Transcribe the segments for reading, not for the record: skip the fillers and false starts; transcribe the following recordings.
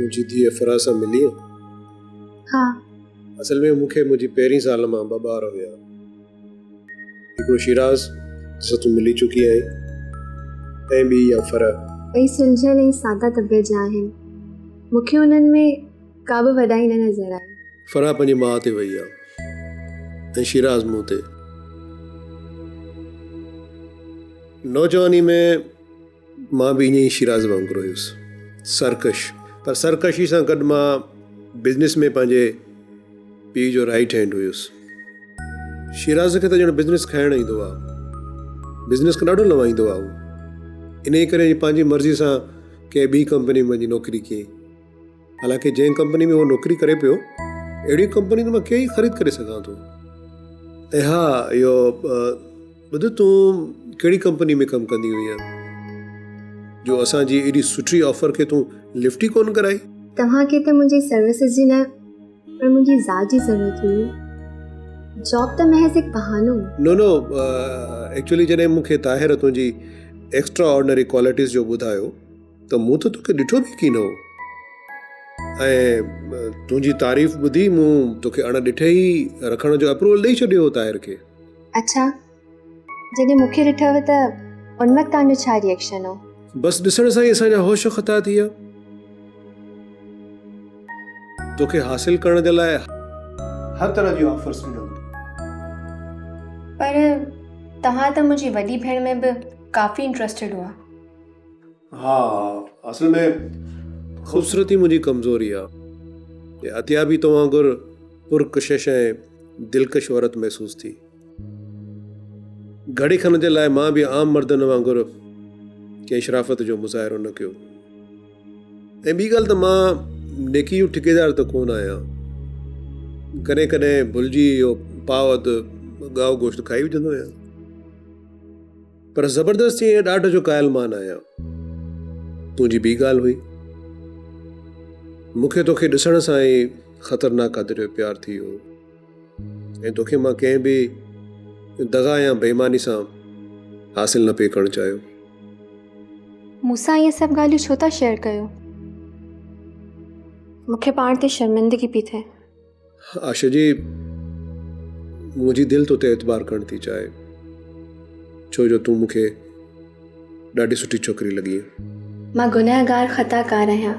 मुझी थी फरा सां मिली? हाँ। असल में मूंखे मुंहिंजी पहिरीं साल मां 2 ॿार हुया। हिकिड़ो शिराज जिसां तूं मिली चुकी आहीं, ऐं ॿी इहा फरा। ॿई सुलझियल ऐं सादा तबियत जा आहिनि। मूंखे उन्हनि में का बि वॾाई न नज़र आई। फरा पंहिंजी माउ ते वई आहे ऐं शिराज मूं ते। नौजवानी में मां बि ईअं ई शिराज वांगुरु हुयुसि, सरकश। पर सरकशी सां गॾु मां बिज़नेस में पंहिंजे पीउ जो राइट हैंड हुयुसि। शिराज खे त ॼण बिज़नेस खाइणु ईंदो आहे, बिज़नेस खे ॾाढो लवाईंदो आहे उहो। इन करे पंहिंजी मर्ज़ी सां कंहिं ॿी कंपनी में वञी नौकिरी कई। हालांकि जंहिं कंपनी में उहो नौकिरी करे पियो, अहिड़ी कंपनी त मां कई ख़रीद करे सघां थो। ऐं हा, इहो ॿुध, तूं कहिड़ी कंपनी में कमु कंदी हुई जो असांजी एॾी सुठी ऑफर खे तूं लिफ्ट ई कोन कराई? तव्हांखे त मुंहिंजी सर्विसिस जी न, पर मुंहिंजी ज़ात जी ज़रूरत हुई। जॉब त महज़ हिकु बहानो। नो, एक्चुअली जॾहिं मूंखे ताहिर तुंहिंजी एक्स्ट्रा ऑर्डिनरी क्वालिटीज़ जो ॿुधायो त मूं त तोखे ॾिठो बि की न हो। ऐं तुंहिंजी तारीफ़ ॿुधी मूं तोखे अणॾिठे ई रखण जो अप्रूवल ॾेई छॾियो हो ताहिर खे। अच्छा, जॾहिं मूंखे ॾिठव त उन वक़्तु तव्हांजो छा रिएक्शन हो? बसि ॾिसण सां ई असांजा होश ख़ता थी विया। तोखे हासिल करण जे लाइ हर तरह जी ऑफर्स ॾिनऊं। पर तव्हां त मुंहिंजी वॾी भेण में बि काफ़ी इंट्रस्टेड हुआ। हा, असल में ख़ूबसूरती मुंहिंजी कमज़ोरी आहे। अतिया बि तो वांगुरु पुरकशिश ऐं दिलकश औरत महसूस थी। घड़ी खन जे लाइ मां बि आम मर्दनि वांगुरु कंहिं शराफ़त जो मुज़ाहिरो न कयो। ऐं ॿी ॻाल्हि त मां नेकी जो ठेकेदार त कोन आहियां। कॾहिं कॾहिं भुलिजी इहो पाव अधु गाओ गोश्त खाई विझंदो आहियां, पर ज़बरदस्ती ऐं ॾाढो जो क़ाइल मान आहियां। तुंहिंजी ॿी ॻाल्हि हुई, मूंखे तोखे ॾिसण सां ई ख़तरनाक क़दर जो प्यार थी वियो ऐं तोखे मां कंहिं बि दगा या बेईमानी सां हासिल न पिए करणु चाहियो। मूंसां इहे सभु ॻाल्हियूं छो था शेयर कयो? मूंखे पाण ते शर्मिंदगी पई थिए। आशा जी, मुंहिंजी दिलि तो ते एतबार करणु थी चाहे, छो जो तूं मूंखे ॾाढी सुठी छोकिरी लॻी। मां गुनहगार ख़ताकार आहियां।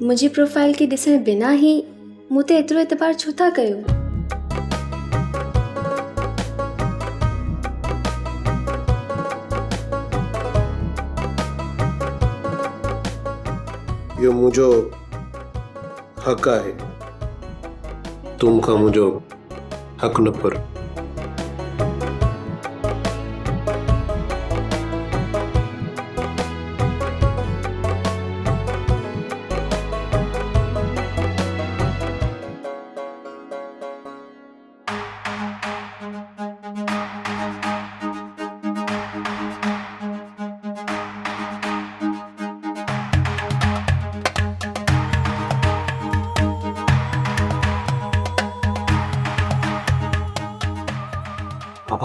मुंहिंजी प्रोफाइल खे ॾिसण बिना ई मूं ते एतिरो एतबार छो था कयो? इहो मुंहिंजो हक़ आहे। तूं मूंखां मुंहिंजो हक़ न पर।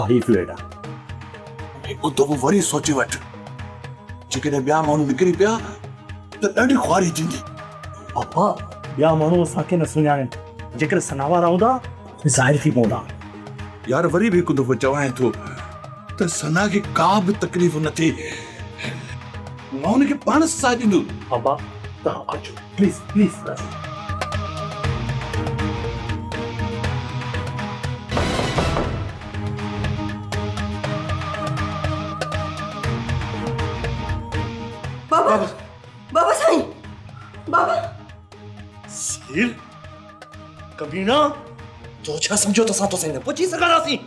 ही फ्लेट आहे। हिकु दफ़ो वरी सोचे वठ, जेकॾहिं ॿिया माण्हू निकिरी पिया त ॾाढी ख़्वारी थींदी। पापा, ॿिया माण्हू असांखे न सुञाणनि, जेकर सनावारा हूंदा ज़ाहिर थी पवंदा। यार, वरी बि हिकु दफ़ो चवां थो त सना खे का बि तकलीफ़ न थिए, मां हुनखे पाण साथ ॾींदुमि। पापा, तव्हां अचो प्लीज़ प्लीज़। बाबा साईं, बाबा सील कमीना, जो छा समझो तो सां तो सही न पुछी सघंदासीं।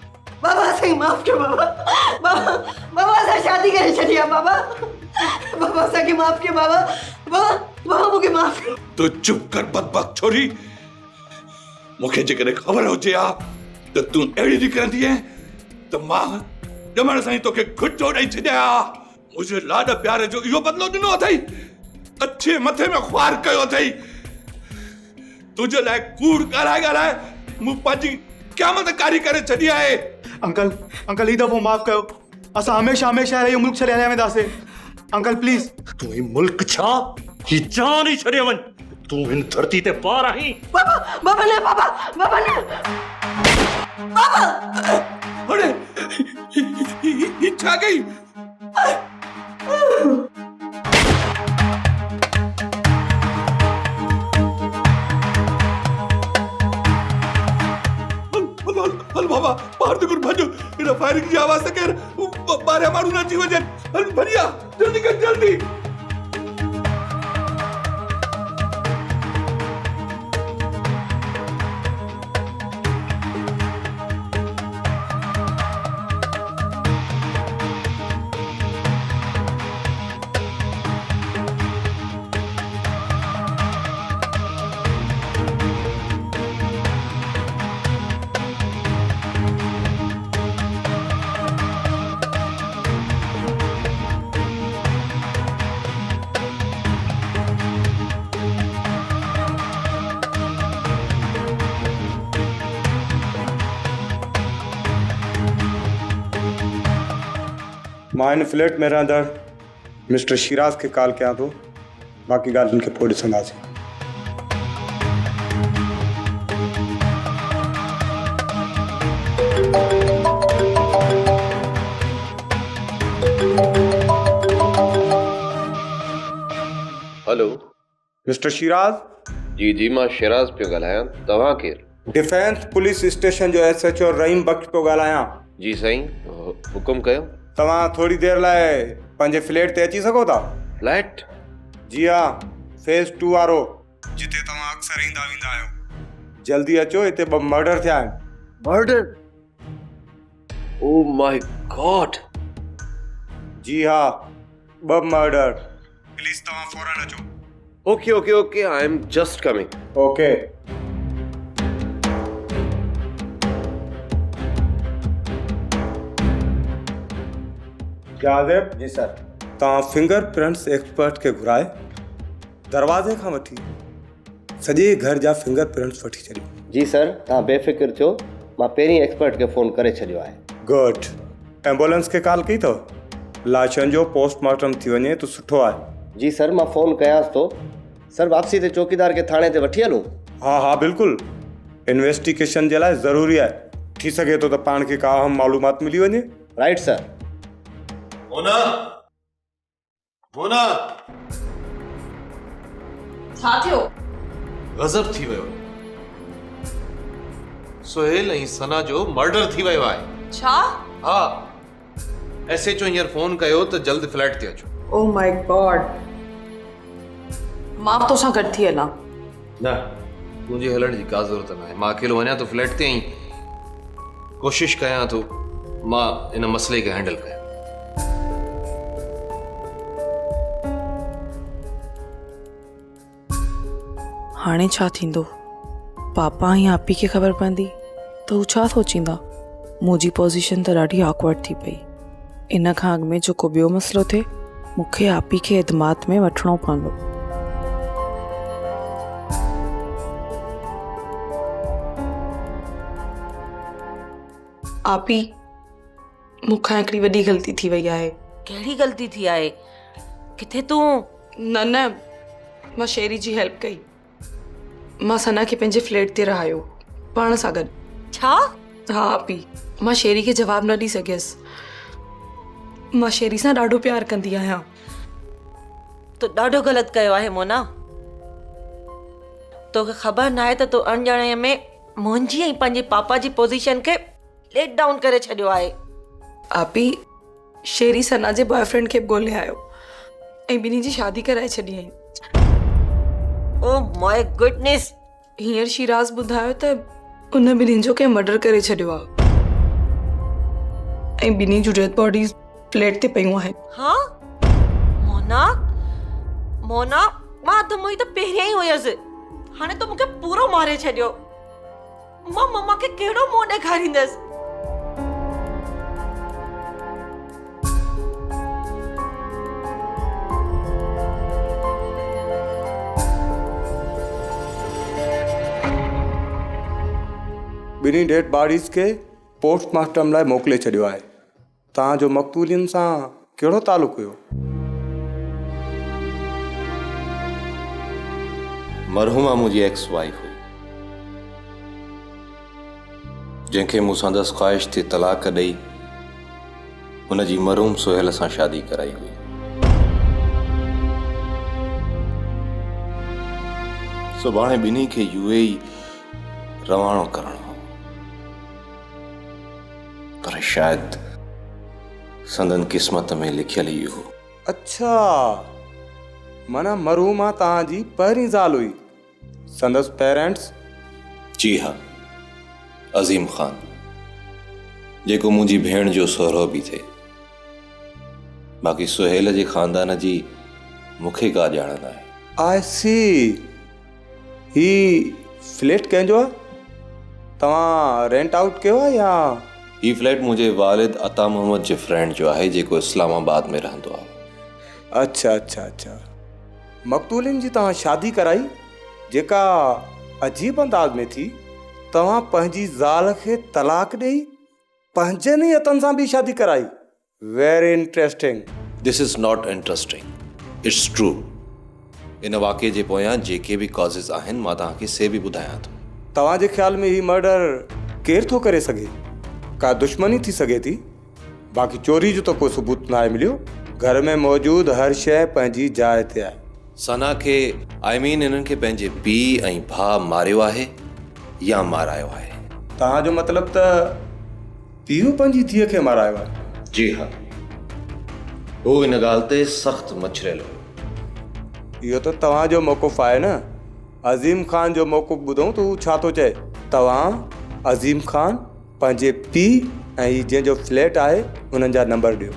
बाबा साईं माफ़ कयो। बाबा असां शादी करे छॾी आहे। बाबा असांखे माफ़ कयो। बाबा मूंखे माफ़ कयो। तूं चुप कर बदबख्त छोरी। मूंखे जेकॾहिं ख़बर हुजे हा त तूं अहिड़ी निकिरंदी आहे त मां ॼमण सां ई तोखे खुटो ॾेई छॾिया। मुंहिंजे लाॾ प्यार जो इहो बदिलो ॾिनो अथई, अच्छे मथे में ख़्वार कयो अथई। तुंहिंजे लाइ कूड़ ॻाल्हाए मूं पंहिंजी क़यामत कारी करे छॾी आहे। अंकल ही दफ़ो माफ़ कयो। असां हमेशह इहो मुल्क छॾे हलिया वेंदासीं। अंकल प्लीज तू ही मुल्क छा ही जान ही छड़े वन तू इन धरती ते पार आई बाबा बाबा ने बाबा बाबा ने बाबा अरे इच्छा गई हल बाबा बाहर तो भाजो इना फायरिंग की आवाज से कर बारे मारू ना जीवन जन हल भरिया जल्दी कर जल्दी मां इन फ्लैट में रहंदड़ मिस्टर शिराज खे कॉल कयां थो बाक़ी ॻाल्हियुनि खे पोइ ॾिसंदासीं। हेलो मिस्टर शिराज जी जी मां शिराज पियो ॻाल्हायां तव्हां केरु डिफेंस पुलिस स्टेशन जो SHO रहीम बख्श पियो ॻाल्हायां। जी साईं हुकुम कयो तव्हां थोरी देरि लाइ पंहिंजे फ्लैट ते अची सघो था? फ्लैट जी हा फेज़ 2 वारो जिते तव्हां अक्सर ईंदा वेंदा आहियो। जल्दी अचो हिते 2 मर्डर थिया आहिनि। मर्डर ओ माय गॉड जी हा 2 मर्डर। प्लीज तव्हां फौरन अचो। Okay okay okay I am just coming okay Jazib ji sir तव्हां फिंगरप्रिंट्स एक्सपर्ट खे घुराए दरवाज़े खां वठी सॼे घर जा फिंगरप्रिंट्स वठी छॾियो। जी सर तव्हां बेफ़िक्र थियो मां पहिरीं एक्सपर्ट खे फ़ोन करे छॾियो आहे। गुड एम्बुलेंस खे कॉल कई अथव लाशनि जो पोस्टमार्टम थी वञे त सुठो आहे। जी सर मां फ़ोन कयांसि थो। सर वापसी ते चौकीदार खे थाणे ते वठी हलूं? हा हा बिल्कुलु इन्वेस्टिगेशन जे लाइ ज़रूरी आहे। थी सघे थो त पाण खे का अहम मालूमात मिली वञे। Right sir. मोना मोना छा थियो? गज़ब थी वियो सोहेल ऐं सना जो मर्डर थी वियो आहे। छा? हा SHO हींअर फोन कयो त जल्द फ्लैट ते अचो। ओ माय गॉड मां बि तोसां गॾु थी हलां। न तुंहिंजे हलण जी का ज़रूरत न आहे। मां अकेलो वञा थो फ्लैट ते ऐं कोशिशि कयां थो मां इन मसइले खे हैंडल कयां। हाणे छा थींदो? पापा ऐं आपी खे ख़बर पवंदी त हू छा सोचींदा? मुंहिंजी पोज़ीशन त ॾाढी ऑकवर्ड थी पई। इन खां अॻु में जेको ॿियो मसइलो थिए मूंखे आपी खे एतमाद में वठिणो पवंदो। आपी मूंखां हिकिड़ी वॾी ग़लती थी वई आहे। कहिड़ी ग़लती थी आहे? किथे तूं? न मां शेरी जी हेल्प कई। मां सना खे पंहिंजे फ्लैट ते रहायो पाण सां गॾु। छा? हा आपी मां शेरी खे जवाबु न ॾेई सघियसि। मां शेरी सां ॾाढो प्यार कंदी आहियां। तूं ॾाढो ग़लति कयो आहे मोना। तोखे ख़बर न आहे त तूं अणॼाणे में मुंहिंजी ऐं पंहिंजे पापा जी पोज़ीशन खे लेट डाउन करे छॾियो आहे। आपी शेरी सना जे बॉयफ्रेंड खे बि ॻोल्हे आयो ऐं ॿिन्ही जी शादी कराए छॾी आई। ओ माय गुडनेस हींअर शिराज ॿुधायो त उन ॿिन्हिनि जो कंहिं मर्डर करे छॾियो आहे ऐं ॿिन्ही जूं डेड बॉडीज़ फ्लैट ते पयूं आहिनि। हाँ मोना मोना मां अधु मुई त पहिरियां ई हुयसि। हाणे तो मूंखे पूरो मारे छॾियो। मां मम्मा खे कहिड़ो मुंहुं ॾेखारींदसि? ॿिन्ही डेड बॉडीज़ खे पोस्टमार्टम लाइ मोकिले छॾियो आहे। तव्हांजो मक़तूलनि सां कहिड़ो तालुक़ु हुयो? मरहुमा मुंहिंजी एक्स वाइफ हुई, जंहिंखे मूंसां दस ख़्वाहिश थी तलाक ॾेई हुनजी मरहूम सुहेल सां शादी कराई हुई। सुभाणे ॿिन्ही खे UAE रवानो करणो हो, पर शायदि संदन क़िस्मत में लिखियल ई हो। अच्छा, माना मरहूमा तव्हांजी पहिरीं ज़ाल हुई। संदसि पेरेंट्स? जी हाँ, अज़ीम ख़ान, जेको मुंहिंजी भेण जो सहुरो बि थिए। बाक़ी सुहेल जे ख़ानदान जी मूंखे का ॼाण न आहे। आई सी। ही फ्लैट कंहिंजो आहे? तव्हां रेंट आउट कयो आहे या? ही फ्लैट मुंहिंजे वालिद अता मोहम्मद जे फ्रेंड जो आहे, जेको इस्लामाबाद में रहंदो आहे। अच्छा अच्छा अच्छा। मक़तूलिन जी तव्हां शादी कराई, जेका अजीब अंदाज में थी। तव्हां पंहिंजी ज़ाल खे तलाक ॾेई पंहिंजनि ई हथनि सां बि शादी कराई। Very interesting. This is not interesting, it's true. इन वाक़े जे पोयां जेके बि कॉज़िस आहिनि मां तव्हांखे से बि ॿुधायां थो। तव्हांजे ख़्याल में ही मर्डर केरु थो करे सघे? का दुश्मनी थी सघे थी? बाक़ी चोरी जो त कोई सबूत न आहे मिलियो। घर में मौजूद हर शइ पंहिंजी जाइ ते आहे। सना खे इन्हनि खे पंहिंजे पीउ ऐं भाउ मारियो आहे या मारायो आहे? तव्हांजो मतिलबु त पीउ पंहिंजी धीअ खे मारायो आहे? जी हाँ, हू इन ॻाल्हि ते सख़्तु मछरियलु हो। इहो त तव्हांजो मौक़ुफ़ आहे न। अज़ीम ख़ान जो मौक़ुफ़ ॿुधूं त हू छा थो चए। तव्हां अज़ीम ख़ान पंहिंजे पीउ ऐं जंहिंजो फ्लैट आहे उन्हनि जा नंबर ॾियो।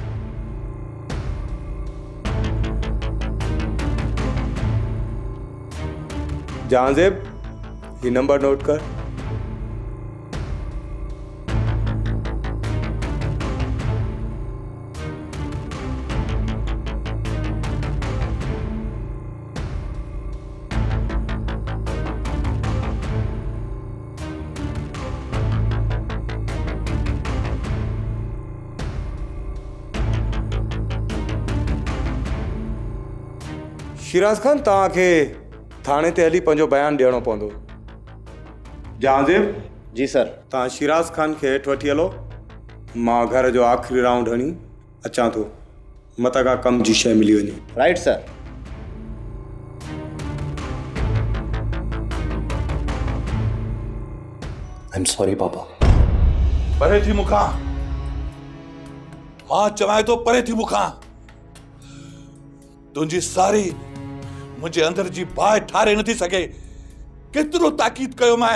जहांज़ेब, ही नंबर नोट कर। शिराज खान, तव्हांखे थाणे ते हली पंहिंजो बयानु ॾियणो पवंदो। जहांज़ेब जी सर। तव्हां शिराज खान खे हेठि वठी हलो। मां घर जो आख़िरी राउंड हणी अचां थो। मतां का कम जी शइ मिली वञे। Right sir. I am sorry papa. परे थी मूंखां, मां चवां थो परे थी मूंखां। तुंहिंजी सारी मुंहिंजे अंदर जी बाहि ठारे नथी सघे। केतिरो ताक़ीद कयो मां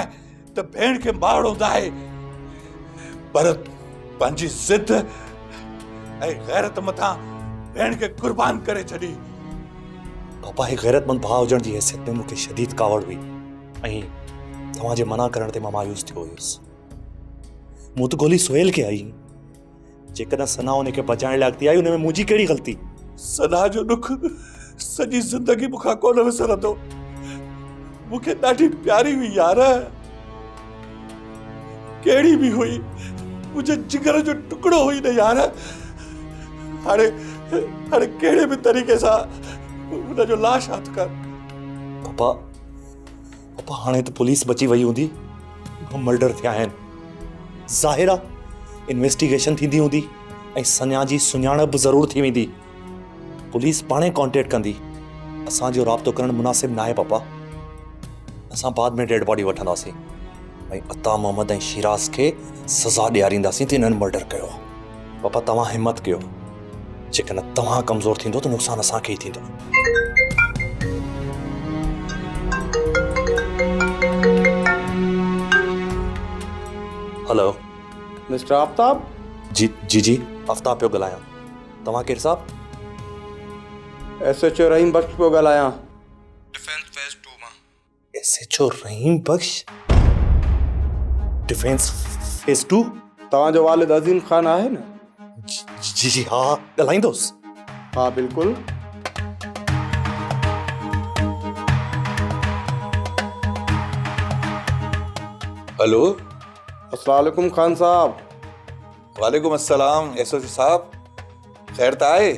त भेण खे मारणो न आहे, पर पंहिंजी ज़िद ऐं गैरत मथां भेण खे कुर्बान करे छॾी। पापा, ही गैरतमंद भाउ हुजण जी हैसियत में मूंखे शदीद कावड़ हुई ऐं तव्हांजे मना करण ते मां मायूस थियो हुयुसि। मूं त गोली सुहेल खे आई। जेकॾहिं सना उन खे बचाइण लाइ अॻिते आई, उन में मुंहिंजी कहिड़ी ग़लती? सना जो दुख सॼी ज़िंदगी मूंखां कोन विसरंदो। मूंखे ॾाढी प्यारी हुई यार, कहिड़ी बि हुई, मुंहिंजे जिगर जो टुकड़ो हुई न यार। हाणे कहिड़े बि तरीक़े सां हुनजो लाश हथ कर। पापा, हाणे त पुलिस बची वई हूंदी। मर्डर थिया आहिनि, ज़ाहिर आहे इन्वेस्टिगेशन थींदी हूंदी ऐं सना जी सुञाणप ज़रूरु थी वेंदी। पुलिस पाणे कॉन्टेक्ट कंदी। असांजो राब्तो करणु मुनासिब न आहे पापा। असां बाद में डेड बॉडी वठंदासीं ऐं अता मोहम्मद ऐं शिराज खे सज़ा ॾियारींदासीं त हिननि मर्डर कयो आहे। पापा, तव्हां हिम्मत कयो। जेकॾहिं तव्हां कमज़ोर थींदो त नुक़सानु असांखे ई थींदो। Hello mister Aftab? जी, आफ्ताब पियो ॻाल्हायां। तव्हां केरु साहब? SHO रहीम बख्श पियो ॻाल्हायां, डिफेंस फेज़ 2 मां। SHO रहीम बख्श, डिफेंस फेज़ 2? तव्हांजो वालिद अज़ीम ख़ान आहे न? जी हा, ॻाल्हाईंदुसि। हा बिल्कुलु। हेलो, अस्सलाम वालेकुम खान साहब। वालेकुम अस्सलाम। SHO साहब, ख़ैर त आहे?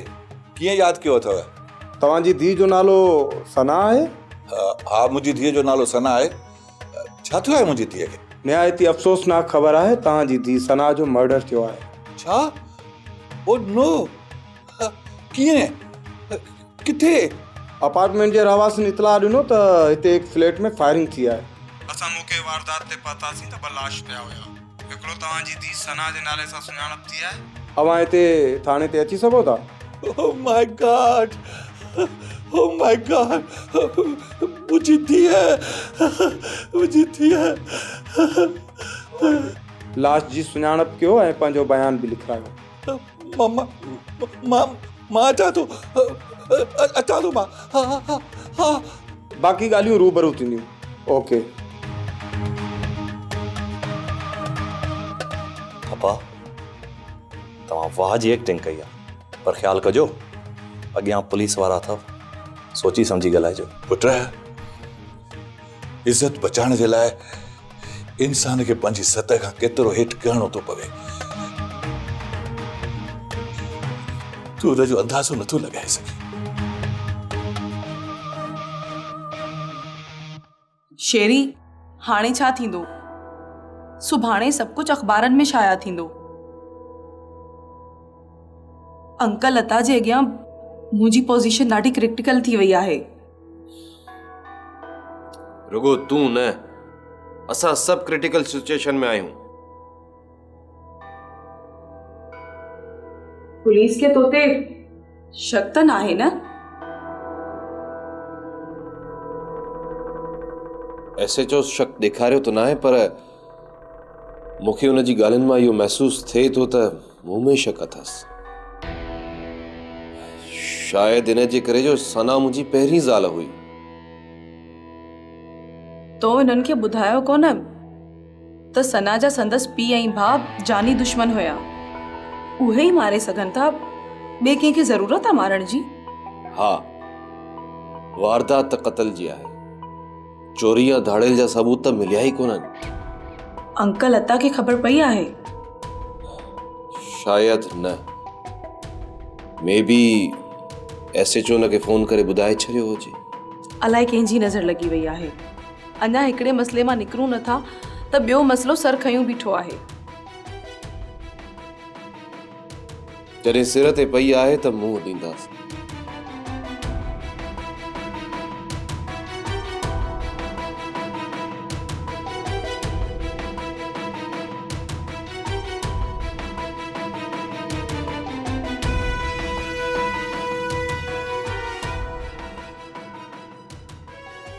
कीअं यादि कयो अथव? तव्हांजी धीउ जो नालो सना आहे? हा, मुंहिंजी धीअ जो नालो सना आहे। छा थियो आहे मुंहिंजी धीअ खे? निहायती अफ़सोसनाक ख़बर आहे, तव्हांजी धीउ सना जो मर्डर थियो आहे। छा? ओ नो, कीअं? किथे? अपार्टमेंट जे रहवासियुनि इतला ॾिनो त हिते हिकु फ्लैट में फायरिंग थी आहे। असां मौके वारदात ते पहुतासीं त ॿ लाश पिया हुया। हिकिड़ो तव्हांजी धीउ सना जे नाले सां सुञाणप थी आहे। अवां हिते थाणे ते अची सघो था? Oh my God! Oh my God! मुंहिंजी धीअ। लाश जी सुञाणप कयो ऐं पंहिंजो बयान बि लिखायो। मां अचां थो मां। हा। बाक़ी ॻाल्हियूं रूबरू थींदियूं। ओके। पापा, तव्हां वाह जी एक्टिंग कई आहे, पर ख़्यालु कजो अॻियां पुलिस वारा अथव, सोची सम्झी ॻाल्हाइजो। पुट, इज़त बचाइण जे लाइ इंसान खे पंहिंजी सतह खां केतिरो हेठि करणो थो पवे। तूं हुनजो अंदाज़ो नथो लॻाए सघे। शेरी, हाणे छा थींदो? सुभाणे सभु कुझु अख़बारनि में शाया थींदो। अंकल लता जे अॻियां मुंहिंजी पोज़ीशन ॾाढी क्रिटिकल थी वई आहे। रुगो तूं न, असां सभु क्रिटिकल सिचुएशन में आहियूं। पुलिस खे तो ते शक त नाहे न? एसएचओ शक ॾेखारियो त न आहे, पर मूंखे हुन जी ॻाल्हियुनि मां इहो महसूस थिए थो त मूं में शक अथसि। शायदि इन जे करे जो सना मुंहिंजी पहिरीं ज़ाल हुई। तो हिननि खे ॿुधायो कोन त सना जा संदसि पीउ ऐं भाउ जानी दुश्मन हुया, उहे ई मारे सघनि था, ॿिए कंहिंखे ज़रूरत आहे मारण जी? हा, वारदात त क़त्ल जी आहे, चोरी या धाड़ेल जा सबूत त मिलिया ई कोन्हनि। अंकल लता खे ख़बर पई आहे? शायदि न, मे बी एसएचओ हुन खे फोन करे ॿुधाए छॾियो हुजे। अलाए कंहिंजी नज़र लॻी वई आहे। अञा हिकिड़े मसइले मां निकिरूं नथा त ॿियो मसइलो सर खयूं बीठो आहे। जॾहिं सिर ते पई आहे त मुंहुं ॾींदासीं।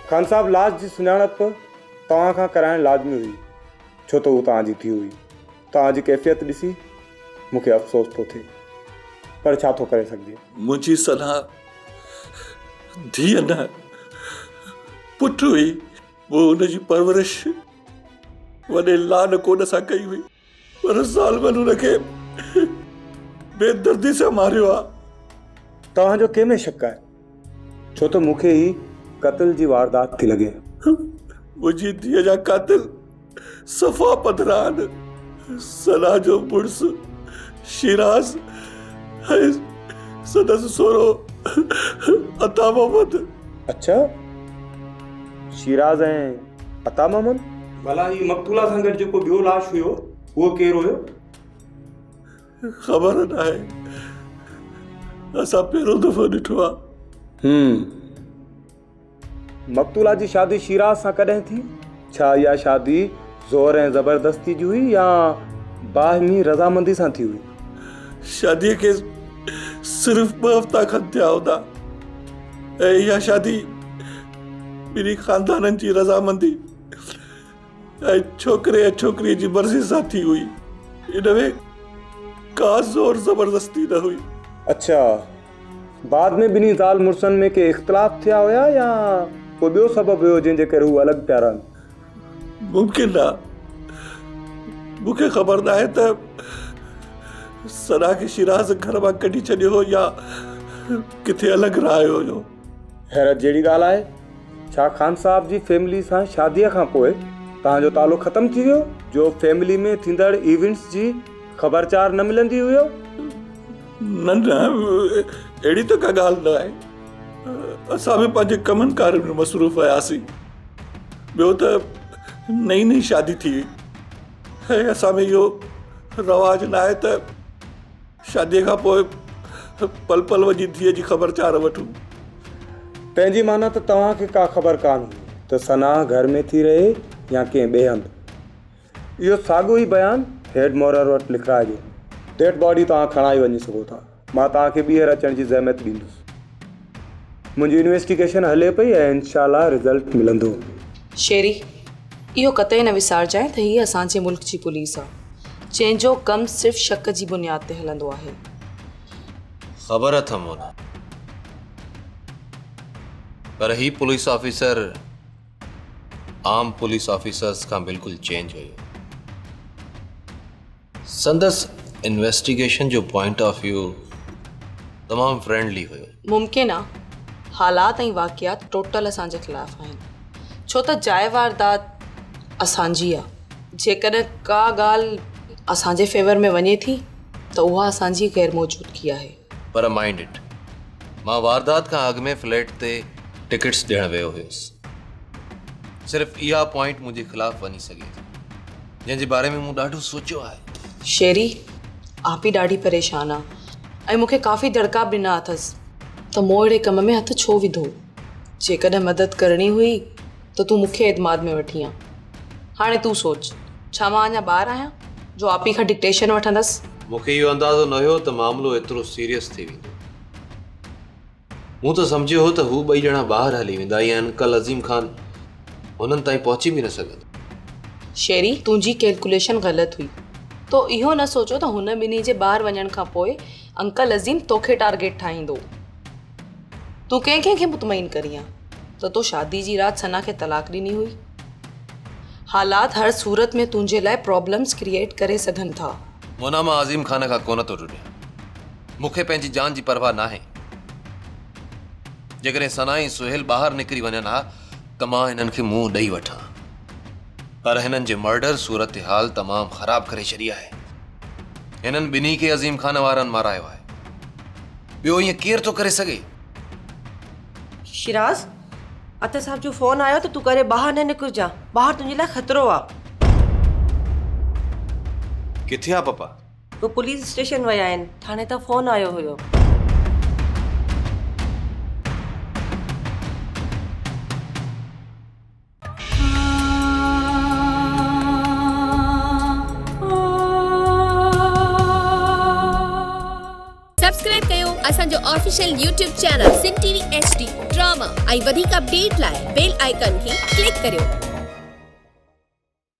खान साहब, लाश जी सुञाणप तव्हां खां कराइण लाज़मी हुई, छो त हू तव्हांजी धीउ हुई। तव्हांजी कैफ़ियत ॾिसी मूंखे अफ़सोस थो थिए, पर छा थो करे सघिजे। मुंहिंजी सना धीअ न पुट हुई। वो हुनजी परवरिश वॾे लान कोन सां कई हुई, पर ज़ालिमनि हुनखे बेदर्दी सां मारियो आहे। तव्हांजो कंहिंमें शक आहे? छो त मूंखे ई क़त्ल जी वारदात थी लॻे। मुंहिंजी धीअ जा कातिल सफ़ा पधरा आहिनि। सना जो मुड़ुसु शिराज ऐं संदसि सोरो अता मोहम्मद। अच्छा, शिराज ऐं अता मोहम्मद? भला ही मक़तूला सां गॾु जेको ॿियो लाश हुयो, उहो केरु हुयो? ख़बर न आहे, असां पहिरियों दफ़ो ॾिठो आहे। मक़तूला जी शादी शिराज सां कॾहिं थी? छा इहा शादी ज़ोर ऐं ज़बरदस्ती जी हुई या बाहिमी रज़ामंदी सां थी हुई? शादीअ खे सिर्फ़ 2 हफ़्ता खनि थिया हूंदा ऐं इहा शादी ॿिन्ही ख़ानदाननि जी रज़ामंदी ऐं छोकिरे ऐं छोकिरीअ जी मर्ज़ी सां थी हुई। इन में का ज़ोर ज़बरदस्ती न हुई। अच्छा, बाद में ॿिन्ही ज़ाल मुड़ुसनि में के इख़्तिलाफ़ थिया हुया या को ॿियो सबबु हुयो जंहिंजे करे हू अलॻि पिया रहनि? मुमकिन आहे, मूंखे ख़बर न आहे त सना खे शिराज घर मां कढी छॾियो हो या किथे अलॻि रहियो हुयो। हैरत जहिड़ी ॻाल्हि आहे। छा ख़ान साहब जी फैमिली सां शादीअ खां पोइ तव्हांजो तालो ख़तमु थी वियो, जो फैमिली में थींदड़ इवेंट्स जी ख़बरचार न मिलंदी हुयो? न, अहिड़ी त का ॻाल्हि न आहे। असां बि पंहिंजे कमनि कारनि में मसरूफ़ हुयासीं। ॿियो त नई नई शादी थी हुई ऐं असां में इहो रवाज न आहे त शादीअ खां पोइ पल पल वञी धीअ जी ख़बरचार वठूं। तंहिंजी माना त तव्हांखे का ख़बर कान हुई त सना घर में थी रहे या कंहिं ॿिए हंधि। इहो साॻियो ई बयानु हेड मोरर वटि लिखाइजे। डेड बॉडी तव्हां खणाई वञी सघो था। मां तव्हांखे ॿीहर अचण जी ज़हमत ॾींदुसि। मुंहिंजी इन्वेस्टिगेशन हले पई ऐं इंशाल्लाह रिज़ल्ट मिलंदो। शेरी, इहो कतई न विसारजांइ त हीअ असांजे मुल्क जी पुलिस आहे, जंहिंजो कमु सिर्फ़ु शक जी बुनियाद ते हलंदो आहे। ख़बर अथम मोना, पर ही पुलिस ऑफिसर आम पुलिस ऑफिसर्स खां बिल्कुलु चेंज हुयो। संदस इन्वेस्टिगेशन जो पॉइंट ऑफ व्यू तमामु फ्रेंडली हुयो। मुमकिन आहे हालात ऐं वाक़ियात टोटल असांजे ख़िलाफ़ आहिनि, छो त जाइ वारदात असांजी आहे। जेकॾहिं का ॻाल्हि असांजे फेवर में वञे थी त उहा असांजी गैर मौजूदगी आहे। पर माइंड इट, मां वारदात खां अॻु में फ्लैट ते टिकट्स ॾियणु वियो हुयुसि। सिर्फ़ु इहा पॉइंट मुंहिंजे ख़िलाफ़ वञी सघे थी, जंहिंजे बारे में मूं ॾाढो सोचियो आहे। शेरी, आप ई ॾाढी परेशान आहे ऐं मूंखे काफ़ी दड़का बि ॾिना अथसि त मूं अहिड़े कम में हथु छो विधो। जेकॾहिं मदद करणी हुई त तूं मूंखे एतमाद में वठी आ। हाणे तूं सोच, छा मां अञा ॿार आहियां जो आप ई खां डिक्टेशन वठंदसि? मूंखे इहो अंदाज़ो न हुयो त मामिलो एतिरो सीरियस थी वेंदो। मूं त सम्झियो हो त हू ॿई ॼणा ॿाहिरि हली वेंदा ऐं अंकल अज़ीम ख़ान हुननि ताईं पहुची बि न सघंदो। शेरी, तुंहिंजी कैलकुलेशन ग़लति हुई। तो इहो न सोचो त हुन ॿिन्ही जे ॿाहिरि वञण खां पोइ अंकल अज़ीम तोखे टारगेट ठाहींदो। तूं कंहिंखे मुतमइन करीं त तो शादी जी राति सना खे तलाक ॾिनी हुई। हालात हर सूरत में तुंहिंजे लाइ प्रॉब्लम्स क्रिएट करे सघनि था। मोना, मां अज़ीम ख़ान खां कोन थो ॾुॾियां। मूंखे पंहिंजी जान जी परवाह नाहे। जेकॾहिं सना ऐं सुहेल ॿाहिरि निकिरी वञनि हा त मां हिननि खे मुंहुं ॾेई वठां, पर हिननि जे मर्डर सूरत हाल तमामु ख़राब करे छॾी आहे। हिननि ॿिन्ही खे अज़ीम ख़ान वारनि मारायो आहे। ॿियो ईअं केरु थो करे सघे? शिराज, अतर साहब जो फोन आयो त तूं करे ॿाहिरि न निकिरजां। ॿाहिरि तुंहिंजे लाइ ख़तरो आहे। किथे आहे पप्पा? वो पुलिस स्टेशन विया आहिनि, थाणे तां फोन आयो हुयो। सब्सक्राइब कयो असांजो official YouTube channel Sindh TV HD drama ऐं वधीक अपडेट लाइ बेल आइकन खे क्लिक करियो।